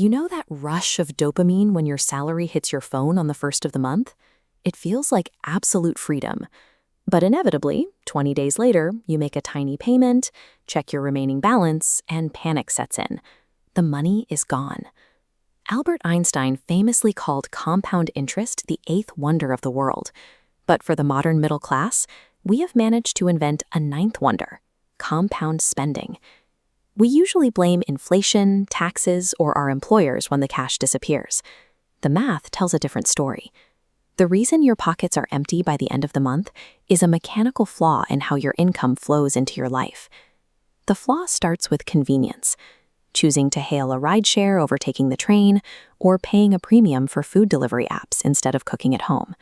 You know that rush of dopamine when your salary hits your phone on the first of the month? It feels like absolute freedom. But inevitably, 20 days later, you make a tiny payment, check your remaining balance, and panic sets in. The money is gone. Albert Einstein famously called compound interest the eighth wonder of the world. But for the modern middle class, we have managed to invent a ninth wonder: compound spending. We usually blame inflation, taxes, or our employers when the cash disappears. The math tells a different story. The reason your pockets are empty by the end of the month is a mechanical flaw in how your income flows into your life. The flaw starts with convenience, choosing to hail a rideshare over taking the train, or paying a premium for food delivery apps instead of cooking at home.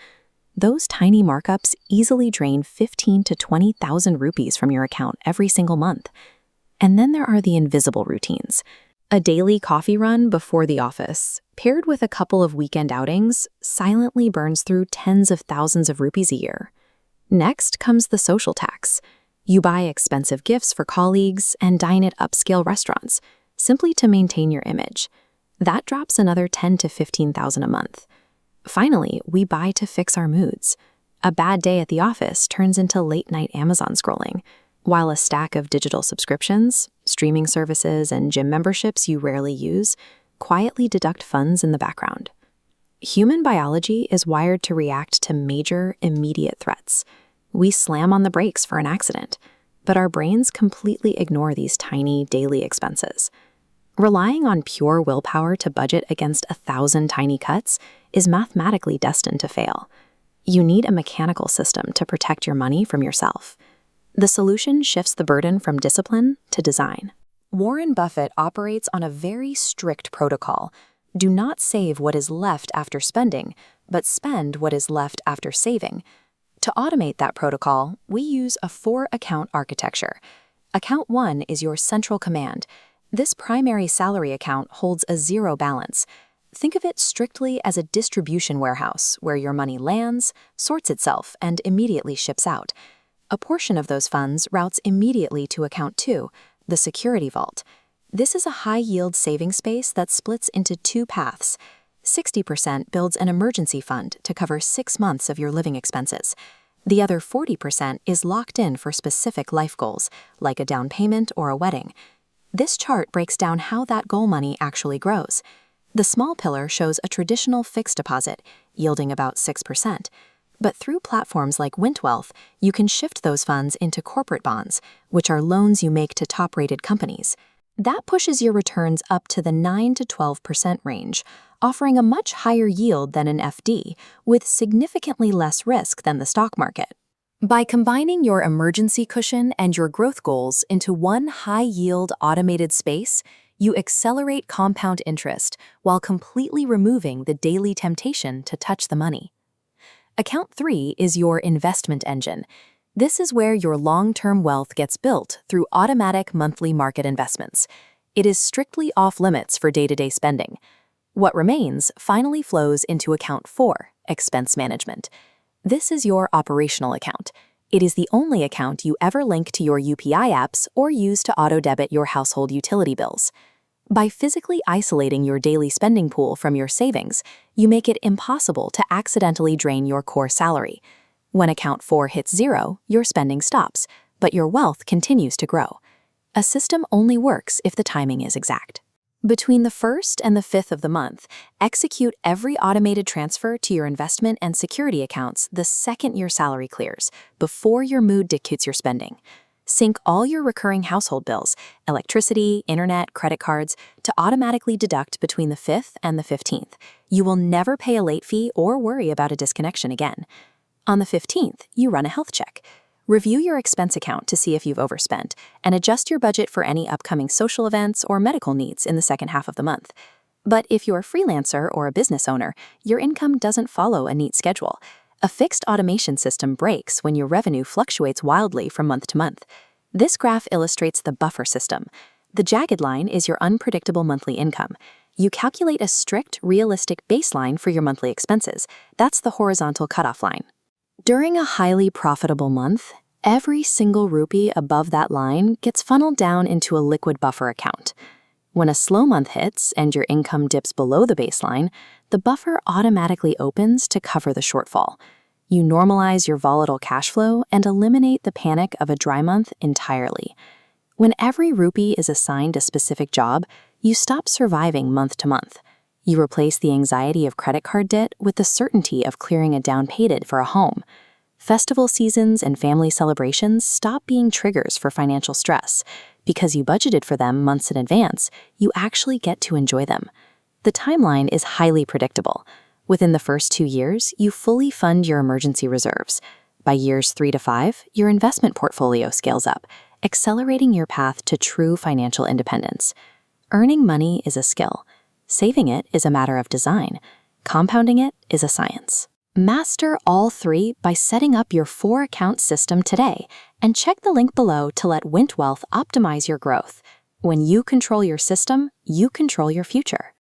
Those tiny markups easily drain 15 to 20,000 rupees from your account every single month. And then there are the invisible routines. A daily coffee run before the office, paired with a couple of weekend outings, silently burns through tens of thousands of rupees a year. Next comes the social tax. You buy expensive gifts for colleagues and dine at upscale restaurants, simply to maintain your image. That drops another 10 to 15,000 a month. Finally, we buy to fix our moods. A bad day at the office turns into late-night Amazon scrolling, while a stack of digital subscriptions, streaming services, and gym memberships you rarely use quietly deduct funds in the background. Human biology is wired to react to major, immediate threats. We slam on the brakes for an accident, but our brains completely ignore these tiny, daily expenses. Relying on pure willpower to budget against 1,000 tiny cuts is mathematically destined to fail. You need a mechanical system to protect your money from yourself. The solution shifts the burden from discipline to design. Warren Buffett operates on a very strict protocol. Do not save what is left after spending, but spend what is left after saving. To automate that protocol, we use a 4-account architecture. Account 1 is your central command. This primary salary account holds a zero balance. Think of it strictly as a distribution warehouse where your money lands, sorts itself, and immediately ships out. A portion of those funds routes immediately to Account 2, the security vault. This is a high-yield saving space that splits into 2 paths. 60% builds an emergency fund to cover 6 months of your living expenses. The other 40% is locked in for specific life goals, like a down payment or a wedding. This chart breaks down how that goal money actually grows. The small pillar shows a traditional fixed deposit, yielding about 6%. But through platforms like WintWealth, you can shift those funds into corporate bonds, which are loans you make to top-rated companies. That pushes your returns up to the 9 to 12% range, offering a much higher yield than an FD, with significantly less risk than the stock market. By combining your emergency cushion and your growth goals into one high-yield automated space, you accelerate compound interest while completely removing the daily temptation to touch the money. Account 3 is your investment engine. This is where your long-term wealth gets built through automatic monthly market investments. It is strictly off-limits for day-to-day spending. What remains finally flows into Account 4, expense management. This is your operational account. It is the only account you ever link to your UPI apps or use to auto-debit your household utility bills. By physically isolating your daily spending pool from your savings, you make it impossible to accidentally drain your core salary. When Account 4 hits zero, your spending stops, but your wealth continues to grow. A system only works if the timing is exact. Between the 1st and the 5th of the month, execute every automated transfer to your investment and security accounts the second your salary clears, before your mood dictates your spending. Sync all your recurring household bills, electricity, internet, credit cards, to automatically deduct between the 5th and the 15th. You will never pay a late fee or worry about a disconnection again. On the 15th, you run a health check. Review your expense account to see if you've overspent, and adjust your budget for any upcoming social events or medical needs in the second half of the month. But if you're a freelancer or a business owner, your income doesn't follow a neat schedule. A fixed automation system breaks when your revenue fluctuates wildly from month to month. This graph illustrates the buffer system. The jagged line is your unpredictable monthly income. You calculate a strict, realistic baseline for your monthly expenses. That's the horizontal cutoff line. During a highly profitable month, every single rupee above that line gets funneled down into a liquid buffer account. When a slow month hits and your income dips below the baseline, the buffer automatically opens to cover the shortfall. You normalize your volatile cash flow and eliminate the panic of a dry month entirely. When every rupee is assigned a specific job, you stop surviving month to month. You replace the anxiety of credit card debt with the certainty of clearing a down payment for a home. Festival seasons and family celebrations stop being triggers for financial stress. Because you budgeted for them months in advance, you actually get to enjoy them. The timeline is highly predictable. Within the first 2 years, you fully fund your emergency reserves. By years 3 to 5, your investment portfolio scales up, accelerating your path to true financial independence. Earning money is a skill. Saving it is a matter of design. Compounding it is a science. Master all three by setting up your 4-account system today, and check the link below to let Wint Wealth optimize your growth. When you control your system, you control your future.